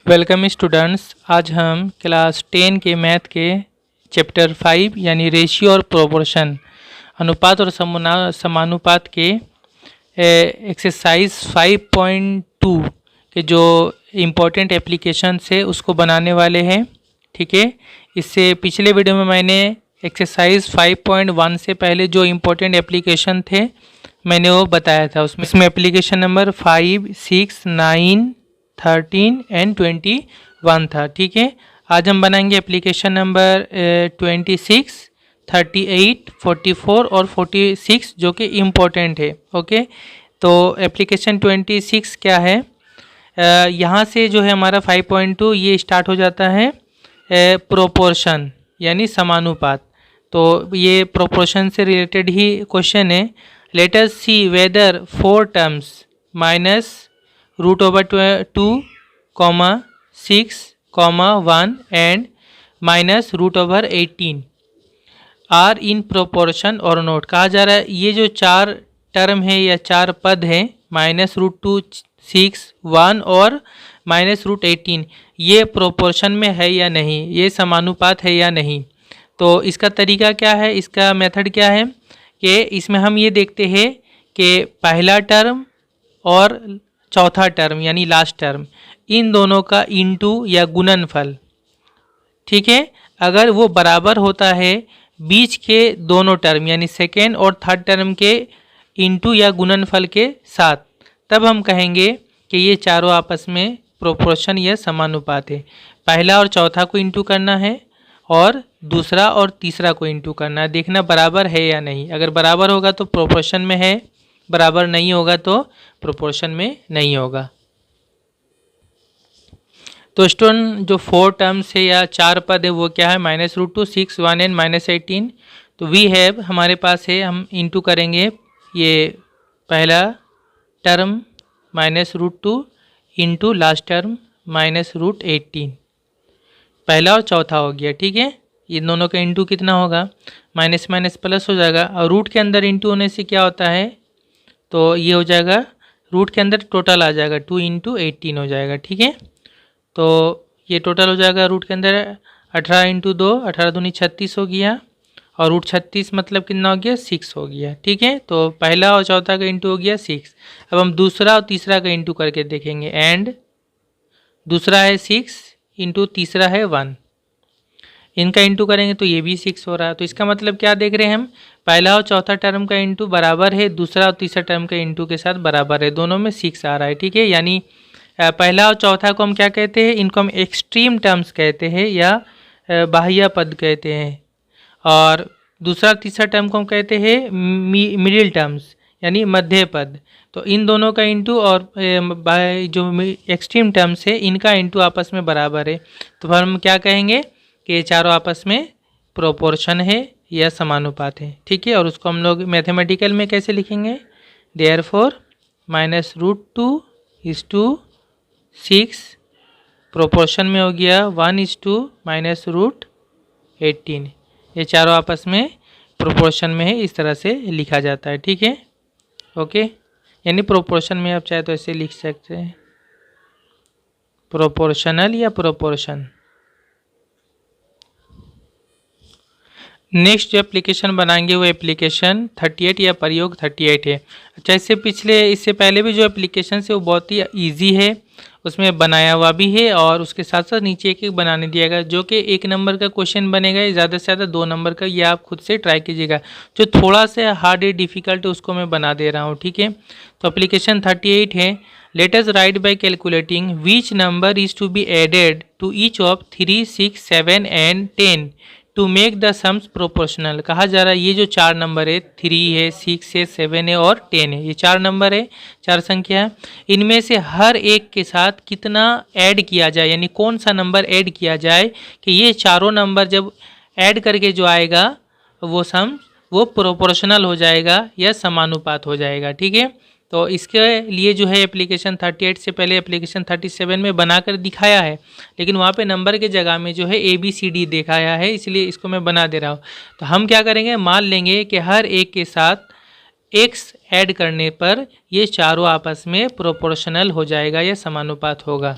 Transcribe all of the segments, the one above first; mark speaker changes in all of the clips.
Speaker 1: Welcome students. आज हम class 10 के मैथ के चैप्टर 5 यानी रेशियो और प्रोपोर्शन अनुपात और समानुपात के एक्सरसाइज 5.2 के जो इम्पोर्टेंट एप्लीकेशन है उसको बनाने वाले हैं। ठीक है, इससे पिछले वीडियो में मैंने एक्सरसाइज 5.1 से पहले जो इम्पोर्टेंट एप्लीकेशन थे मैंने वो बताया था। उसमें एप्लीकेशन नंबर 5, 6, 9, 13 एंड 21 था। ठीक है, आज हम बनाएंगे एप्लीकेशन नंबर 26, 38, 44 और 46 जो कि इम्पोर्टेंट है। ओके, तो एप्लीकेशन 26 क्या है? यहाँ से जो है हमारा 5.2 ये स्टार्ट हो जाता है प्रोपोर्शन यानी समानुपात। तो ये प्रोपोर्शन से रिलेटेड ही क्वेश्चन है। Let us see whether 4 terms minus root over 2, 6, 1 and minus root over 18 are in proportion और नोट। कहा जा रहा है ये जो 4 टर्म है या 4 पद हैं माइनस रूट 2, 6, 1 और माइनस रूट 18 ये प्रोपोर्शन में है या नहीं, ये समानुपात है या नहीं। तो इसका तरीका क्या है, इसका मेथड क्या है कि इसमें हम ये देखते हैं कि पहला टर्म और चौथा टर्म यानी लास्ट टर्म इन दोनों का इनटू या गुणनफल, ठीक है, अगर वो बराबर होता है बीच के दोनों टर्म यानी सेकेंड और थर्ड टर्म के इनटू या गुणनफल के साथ, तब हम कहेंगे कि ये चारों आपस में प्रोपोर्शन या समानुपात है। पहला और चौथा को इनटू करना है और दूसरा और तीसरा को इनटू करना है, देखना बराबर है या नहीं। अगर बराबर होगा तो प्रोपोर्शन में है, बराबर नहीं होगा तो प्रोपोर्शन में नहीं होगा। तो स्टूडेंट जो 4 टर्म्स है या 4 पद है वो क्या है? Minus root 2, 6, 1 and minus 18। तो वी हैव हमारे पास है, हम इनटू करेंगे ये पहला term minus root 2 into last term minus root 18, पहला और चौथा हो गया। ठीक है, ये दोनों का इंटू कितना होगा? माइनस माइनस प्लस हो जाएगा और रूट के अंदर इंटू होने से क्या होता है, तो ये हो जाएगा रूट के अंदर टोटल आ जाएगा 2 इंटू 18 हो जाएगा। ठीक है, तो ये टोटल हो जाएगा रूट के अंदर 18 इंटू 2, 18 दूनी 36 हो गया और रूट 36 मतलब कितना हो गया? 6 हो गया। ठीक है, तो पहला और चौथा का इंटू हो गया 6। अब हम दूसरा और तीसरा का इंटू करके देखेंगे। एंड दूसरा है 6 इंटू तीसरा है 1, इनका इंटू करेंगे तो ये भी 6 हो रहा है। तो इसका मतलब क्या देख रहे हैं हम? पहला और चौथा टर्म का इंटू बराबर है, दूसरा और तीसरा टर्म का इंटू के साथ बराबर है, दोनों में 6 आ रहा है। ठीक है, यानी पहला और चौथा को हम क्या कहते हैं? इनको हम एक्सट्रीम टर्म्स कहते हैं या बाह्य पद कहते हैं, और दूसरा तीसरा टर्म को हम कहते हैं मिडिल टर्म्स यानी मध्य पद। तो इन दोनों का इंटू और जो एक्सट्रीम टर्म्स है इनका इंटू आपस में बराबर है। तो फिर हम क्या कहेंगे कि ये चारों आपस में प्रोपोर्शन है या समानुपात है। ठीक है, और उसको हम लोग मैथमेटिकल में कैसे लिखेंगे? Therefore minus root 2 is to 6 proportion में हो गया 1 इज टू माइनस रूट 18, ये चारों आपस में प्रोपोर्शन में है, इस तरह से लिखा जाता है। ठीक है, ओके, यानी प्रोपोर्शन में आप चाहे तो ऐसे लिख सकते हैं, प्रोपोर्शनल या प्रोपोर्शन। नेक्स्ट जो एप्लीकेशन बनाएंगे वो एप्लीकेशन 38 या प्रयोग 38 है। अच्छा, इससे पहले भी जो एप्लीकेशन है वो बहुत ही ईजी है, उसमें बनाया हुआ भी है और उसके साथ साथ नीचे एक एक बनाने दिया गया, जो कि 1 नंबर का क्वेश्चन बनेगा, ज़्यादा से ज़्यादा 2 नंबर का, ये आप खुद से ट्राई कीजिएगा। जो थोड़ा सा हार्ड है, डिफ़िकल्ट है, उसको मैं बना दे रहा हूँ। ठीक है, तो एप्लीकेशन 38 है। Let us write by calculating which number is to be added to each of 3, 6, 7 and 10 to make the sums proportional. कहा जा रहा है ये जो 4 नंबर है, 3 है, 6 है, 7 है और 10 है, ये 4 नंबर है, 4 संख्या है, इनमें से हर एक के साथ कितना ऐड किया जाए, यानी कौन सा नंबर ऐड किया जाए कि ये चारों नंबर जब ऐड करके जो आएगा वो सम वो प्रोपोर्शनल हो जाएगा या समानुपात हो जाएगा। ठीक है, तो इसके लिए जो है एप्लीकेशन 38 से पहले एप्लीकेशन 37 में बनाकर दिखाया है, लेकिन वहाँ पे नंबर के जगह में जो है ABCD दिखाया है, इसलिए इसको मैं बना दे रहा हूँ। तो हम क्या करेंगे, मान लेंगे कि हर एक के साथ x ऐड करने पर ये चारों आपस में प्रोपोर्शनल हो जाएगा या समानुपात होगा।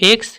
Speaker 1: x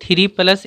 Speaker 1: 3 +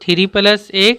Speaker 1: 3 + x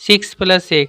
Speaker 1: 6 + x،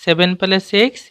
Speaker 1: 7 + x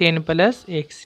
Speaker 1: 10 + x.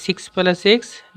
Speaker 1: 6 + x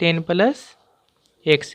Speaker 1: 10 + x.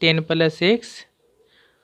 Speaker 1: 10 + x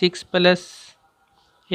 Speaker 1: 6 +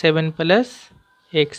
Speaker 1: 7 + x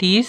Speaker 1: 30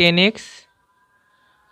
Speaker 1: 10x،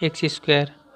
Speaker 1: x².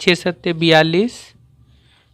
Speaker 1: 6 × 7 = 42،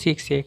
Speaker 1: 6x،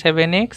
Speaker 1: 7x،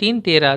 Speaker 1: 3 13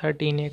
Speaker 1: 13x.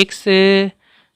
Speaker 1: x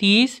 Speaker 1: 30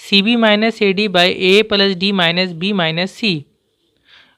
Speaker 1: CB - AD / A + D - B - C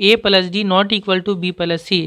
Speaker 1: A + D not equal to B + C،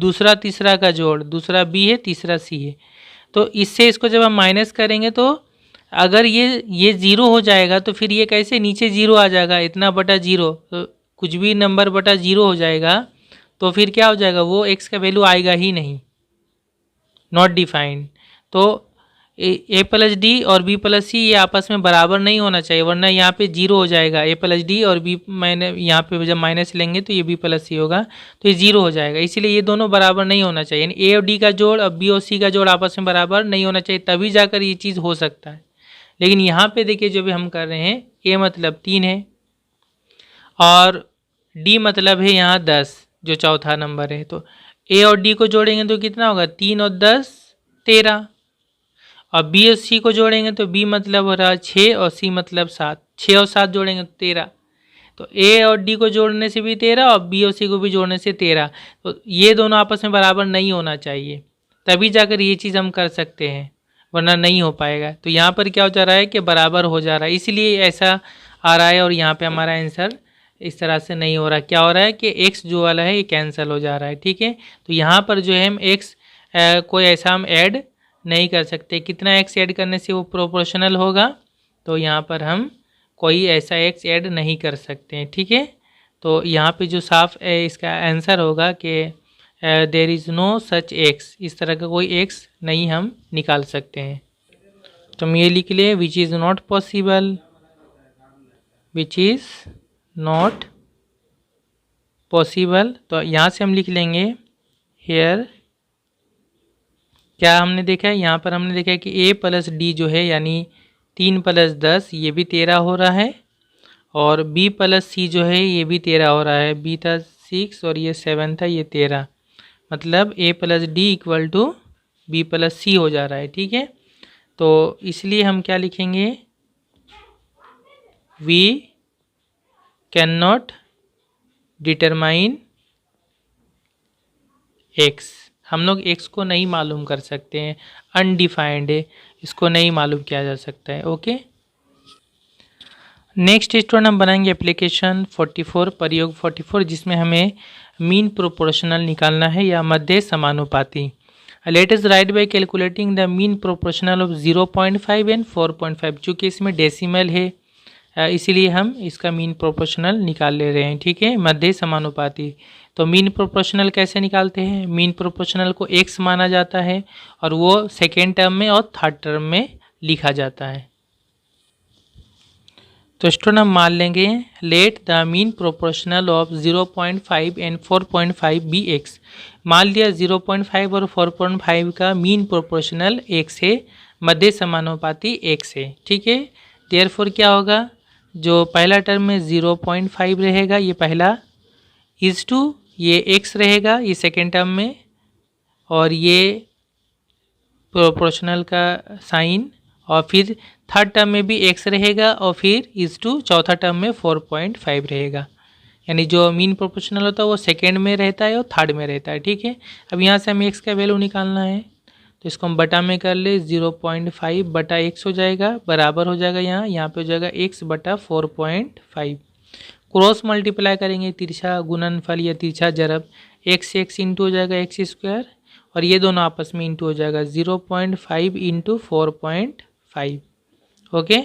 Speaker 1: दूसरा तीसरा का जोड़, दूसरा बी है तीसरा सी है। तो इससे इसको जब हम माइनस करेंगे तो अगर ये ज़ीरो हो जाएगा तो फिर ये कैसे नीचे ज़ीरो आ जाएगा, इतना बटा ज़ीरो, तो कुछ भी नंबर बटा ज़ीरो हो जाएगा तो फिर क्या हो जाएगा, वो एक्स का वैल्यू आएगा ही नहीं, नॉट डिफाइंड। तो ए प्लस डी और बी प्लस सी ये आपस में बराबर नहीं होना चाहिए, वरना यहाँ पे जीरो हो जाएगा। ए प्लस डी और बी, मैंने यहाँ पे जब माइनस लेंगे तो ये बी प्लस सी होगा तो ये जीरो हो जाएगा। इसीलिए ये दोनों बराबर नहीं होना चाहिए, यानी ए और डी का जोड़ और बी और सी का जोड़ आपस में बराबर नहीं होना चाहिए, तभी जाकर ये चीज़ हो सकता है। लेकिन यहाँ पे देखिए जो भी हम कर रहे हैं, ए मतलब 3 है और डी मतलब है यहाँ 10 जो चौथा नंबर है, तो ए और डी को जोड़ेंगे तो कितना होगा, 3 और 10 13। और बी और सी को जोड़ेंगे तो बी मतलब हो रहा है 6 और सी मतलब 7, 6 और 7 जोड़ेंगे तो 13। तो ए और डी को जोड़ने से भी 13 और बी और सी को भी जोड़ने से 13। तो ये दोनों आपस में बराबर नहीं होना चाहिए, तभी जाकर ये चीज़ हम कर सकते हैं, वरना नहीं हो पाएगा। तो यहाँ पर क्या हो जा रहा है कि बराबर हो जा रहा है, इसलिए ऐसा आ रहा है। और यहाँ पे हमारा आंसर इस तरह से नहीं हो रहा, क्या हो रहा है कि एक्स जो वाला है ये कैंसिल हो जा रहा है, ठीक है। तो यहाँ पर जो है हम एक्स कोई ऐसा हम ऐड नहीं कर सकते, कितना एक्स ऐड करने से वो प्रोपोर्शनल होगा, तो यहाँ पर हम कोई ऐसा एक्स ऐड नहीं कर सकते हैं, ठीक है। तो यहाँ पे जो साफ इसका आंसर होगा कि there is no such x, इस तरह का कोई एक्स नहीं हम निकाल सकते हैं। तो हम ये लिख लें, which is not possible, which is not possible. तो यहाँ से हम लिख लेंगे हेयर, क्या हमने देखा है, यहाँ पर हमने देखा है कि ए प्लस डी जो है यानी 3 + 10 ये भी 13 हो रहा है, और बी प्लस सी जो है ये भी 13 हो रहा है, बी था 6 और ये 7 था, ये 13, मतलब a plus d equal to b plus c हो जा रहा है, ठीक है। तो इसलिए हम क्या लिखेंगे, we can not determine x, हम लोग एक्स को नहीं मालूम कर सकते हैं, अनडिफाइंड है, इसको नहीं मालूम किया जा सकता है, ओके। नेक्स्ट स्टूडेंट हम बनाएंगे एप्लीकेशन 44, प्रयोग 44, जिसमें हमें मीन प्रोपोर्शनल निकालना है या मध्य समानुपाती। Late us write by calculating the mean proportional of 0.5 and 4.5। चूँकि इसमें डेसिमल है इसीलिए हम इसका मीन प्रोपोर्शनल निकाल ले रहे हैं, ठीक है, मध्य समानुपाती। तो मीन प्रोपोर्शनल कैसे निकालते हैं, मीन प्रोपोर्शनल को एक्स माना जाता है और वो सेकेंड टर्म में और थर्ड टर्म में लिखा जाता है। तो स्टूडेंट हम मान लेंगे let the mean proportional of 0.5 and 4.5 be x. मान लिया 0.5 और 4.5 का मीन प्रोपोर्शनल एक्स है, मध्य समानुपाती एक्स है, ठीक है। देयरफॉर क्या होगा, जो पहला टर्म में 0.5 रहेगा ये पहला, इज टू ये एक्स रहेगा ये सेकेंड टर्म में, और ये प्रोपोर्शनल का साइन, और फिर थर्ड टर्म में भी एक्स रहेगा, और फिर इज टू चौथा टर्म में 4.5 रहेगा। यानी जो मीन प्रोपोर्शनल होता है वो सेकेंड में रहता है और थर्ड में रहता है, ठीक है। अब यहाँ से हमें एक्स का वैल्यू निकालना है, तो इसको हम बटा में कर ले, 0.5 बटा एक्स हो जाएगा, बराबर हो जाएगा यहाँ पे हो जाएगा एक्स बटा 4.5। क्रॉस मल्टीप्लाई करेंगे, तिरछा गुणनफल या तिरछा जरब, एक्स एक्स इंटू हो जाएगा एक्स स्क्वायर, और ये दोनों आपस में इंटू हो जाएगा 0.5 इंटू 4.5, ओके।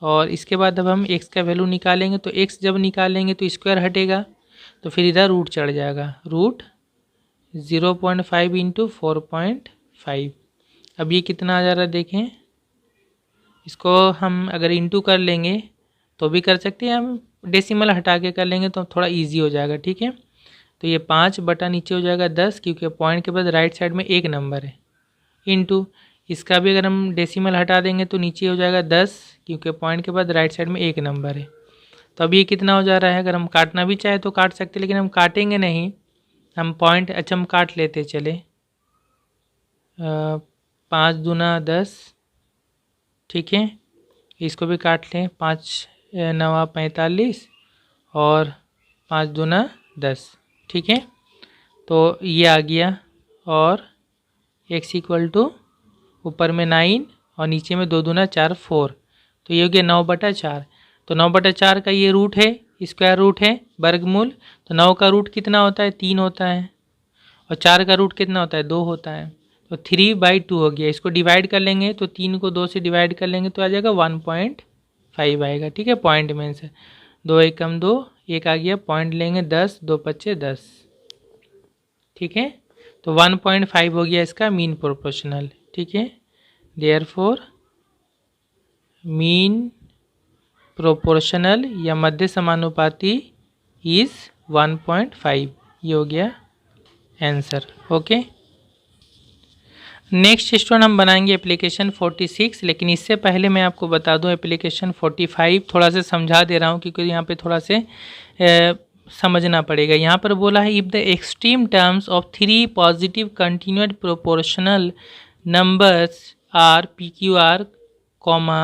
Speaker 1: और इसके बाद अब हम एक्स का वैल्यू निकालेंगे, तो एक्स जब निकालेंगे तो स्क्वायर हटेगा, तो फिर इधर रूट चढ़ जाएगा, रूट 0.5 इंटू 4.5। अब ये कितना आ जा रहा है देखें, इसको हम अगर इंटू कर लेंगे तो भी कर सकते हैं, हम डेसिमल हटा के कर लेंगे तो थोड़ा इजी हो जाएगा, ठीक है। तो ये 5 बटा नीचे हो जाएगा 10, क्योंकि पॉइंट के बाद राइट साइड में एक नंबर है, इंटू इसका भी अगर हम डेसिमल हटा देंगे तो नीचे हो जाएगा 10, क्योंकि पॉइंट के बाद राइट साइड में एक नंबर है। तो अब ये कितना हो जा रहा है, अगर हम काटना भी चाहे तो काट सकते, लेकिन हम काटेंगे नहीं, हम पॉइंट अच्छा हम काट लेते चले, 5 दूना 10, ठीक है, इसको भी काट लें, 5 9 45 और 5 दूना 10, ठीक है। तो ये आ गया, और x इक्वल टू ऊपर में 9 और नीचे में 2 दूना 4 4, तो ये हो गया 9/4। तो 9/4 का ये रूट है, स्क्वायर रूट है, वर्गमूल, तो 9 का रूट कितना होता है, 3 होता है, और 4 का रूट कितना होता है, 2 होता है, तो 3/2 हो गया। इसको डिवाइड कर लेंगे तो 3 को 2 से डिवाइड कर लेंगे तो आ जाएगा 1.5 आएगा। ठीक है, पॉइंट में से 2 एकम 2, 1 आ गया, पॉइंट लेंगे 10, 2 पच्चे 10। ठीक है, तो 1.5 हो गया इसका मीन प्रोपोर्शनल। ठीक है, देयरफॉर मीन प्रोपोर्शनल या मध्य समानुपाती इज 1.5। ये हो गया आंसर। ओके, नेक्स्ट स्टूडेंट हम बनाएंगे एप्लीकेशन 46, लेकिन इससे पहले मैं आपको बता दूं एप्लीकेशन 45 थोड़ा सा समझा दे रहा हूं क्योंकि यहाँ पे थोड़ा से समझना पड़ेगा। यहाँ पर बोला है if the extreme terms of 3 positive continued proportional numbers R P Q R comma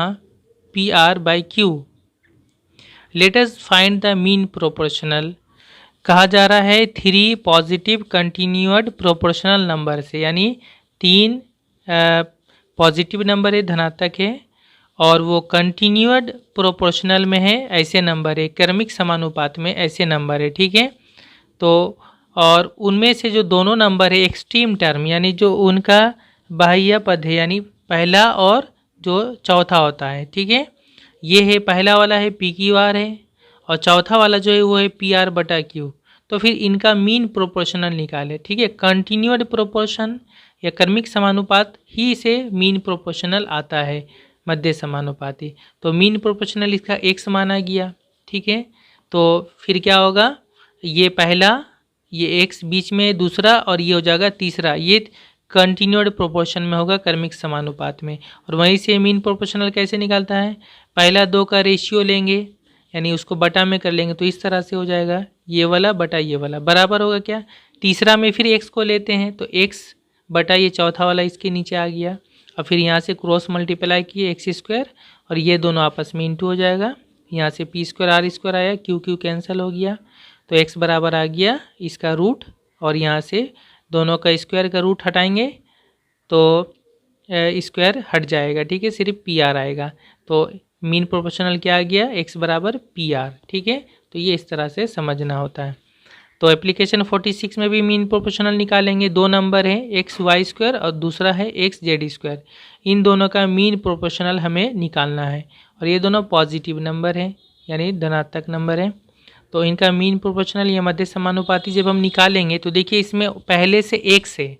Speaker 1: P R by Q, let us find the mean proportional. कहा जा रहा है 3 पॉजिटिव कंटिन्यूड प्रोपोर्शनल नंबर से, यानी 3 पॉजिटिव नंबर है, धनात्मक है, और वो कंटिन्यूड प्रोपोर्शनल में है, ऐसे नंबर है, क्रमिक समानुपात में ऐसे नंबर है। ठीक है, तो और उनमें से जो दोनों नंबर है एक्सट्रीम टर्म, यानी जो उनका बाह्य पद है, यानी पहला और जो चौथा होता है। ठीक है, ये है पहला वाला है पी क्यू आर है, और चौथा वाला जो है वो है पी आर बटा क्यू। तो फिर इनका मीन प्रोपोर्शनल निकाले। ठीक है, कंटिन्यूड प्रोपोर्शन या क्रमिक समानुपात ही से मीन प्रोपोर्शनल आता है, मध्य समानुपाती। तो मीन प्रोपोर्शनल इसका x माना गया। ठीक है, तो फिर क्या होगा, ये पहला, ये x बीच में दूसरा, और ये हो जाएगा तीसरा, ये कंटिन्यूड प्रोपोर्शन में होगा, क्रमिक समानुपात में। और वहीं से मीन प्रोपोर्शनल कैसे निकालता है, पहला 2 का रेशियो लेंगे, यानी उसको बटा में कर लेंगे, तो इस तरह से हो जाएगा, ये वाला बटा ये वाला बराबर होगा क्या, तीसरा में फिर x को लेते हैं तो x बटा ये चौथा वाला इसके नीचे आ गया, और फिर यहाँ से क्रॉस मल्टीप्लाई किए x², और ये दोनों आपस में इंटू हो जाएगा, यहाँ से p² r² आया, q कैंसिल हो गया, तो x बराबर आ गया इसका रूट, और यहाँ से दोनों का स्क्वायर का रूट हटाएंगे तो स्क्वायर हट जाएगा। ठीक है, सिर्फ PR आएगा, तो मीन प्रोपोर्शनल क्या आ गया, x बराबर PR। ठीक है, तो ये इस तरह से समझना होता है। तो एप्लीकेशन 46 में भी मीन प्रोपोर्शनल निकालेंगे, 2 नंबर हैं XY² और दूसरा है XZ²। इन दोनों का मीन प्रोपोर्शनल हमें निकालना है, और ये दोनों पॉजिटिव नंबर हैं, यानी धनात्मक नंबर हैं। तो इनका मीन प्रोपोर्शनल या मध्य समानुपाती जब हम निकालेंगे तो देखिए इसमें पहले से x है,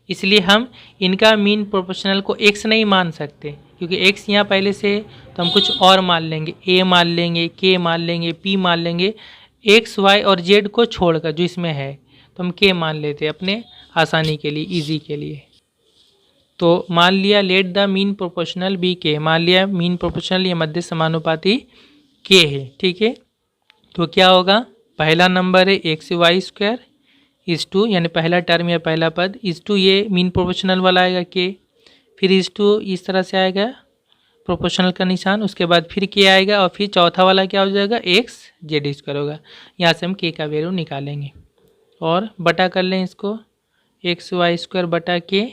Speaker 1: इसलिए हम इनका मीन प्रोपोर्शनल को x नहीं मान सकते, क्योंकि x यहाँ पहले से, तो हम कुछ और मान लेंगे, a मान लेंगे, k मान लेंगे, p मान लेंगे, x, y और z को छोड़कर जो इसमें है तो हम k मान लेते हैं अपने आसानी के लिए, इजी के लिए। तो मान लिया let the mean proportional be k, मान लिया मीन प्रोपोर्शनल या मध्य समानुपाती k है। ठीक है, तो क्या होगा, पहला नंबर है XY² इज टू, यानी पहला टर्म या पहला पद इज टू, ये मीन प्रोपोर्शनल वाला आएगा k, फिर इज टू इस तरह से आएगा प्रोपोर्शनल का निशान, उसके बाद फिर k आएगा, और फिर चौथा वाला क्या हो जाएगा, XZ² होगा। यहाँ से हम k का वैल्यू निकालेंगे और बटा कर लें इसको, XY² बटा k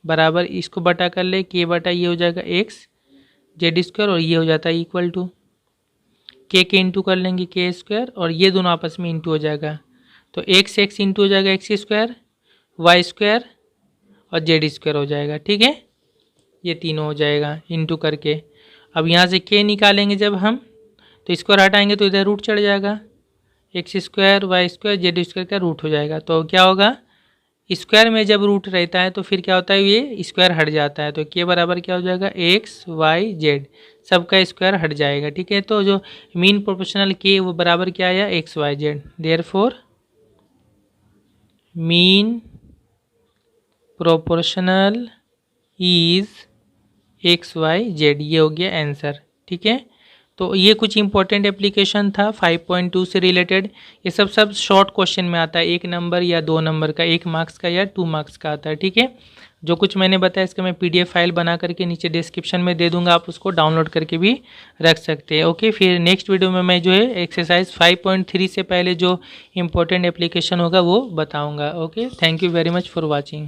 Speaker 1: बराबर, इसको बटा कर ले, k बटा ये हो जाएगा XZ², और ये हो जाता है इक्वल टू k के इंटू कर लेंगे k², और ये दोनों आपस में इंटू हो जाएगा, तो x इंटू हो जाएगा x², y² और z² हो जाएगा। ठीक है, ये तीनों हो जाएगा इंटू करके। अब यहाँ से k निकालेंगे जब हम, तो इसको हटाएंगे तो इधर रूट चढ़ जाएगा, x², y² z² का रूट हो जाएगा। तो क्या होगा, स्क्वायर में जब रूट रहता है तो फिर क्या होता है, ये स्क्वायर हट जाता है, तो k बराबर क्या हो जाएगा, x, y, z सबका स्क्वायर हट जाएगा। ठीक है, तो जो मीन प्रोपोर्शनल k वो बराबर क्या आया, x, y, z, therefore mean proportional is x y z, ये हो गया आंसर। ठीक है, तो ये कुछ इंपॉर्टेंट एप्लीकेशन था 5.2 से रिलेटेड। ये सब शॉर्ट क्वेश्चन में आता है, 1 नंबर या 2 नंबर का, 1 मार्क्स का या 2 मार्क्स का आता है। ठीक है, जो कुछ मैंने बताया इसका मैं PDF फाइल बना करके नीचे डिस्क्रिप्शन में दे दूंगा, आप उसको डाउनलोड करके भी रख सकते हैं। ओके, फिर नेक्स्ट वीडियो में मैं जो है एक्सरसाइज 5.3 से पहले जो इंपॉर्टेंट एप्लीकेशन होगा वो बताऊँगा। Okay, thank you very much for watching.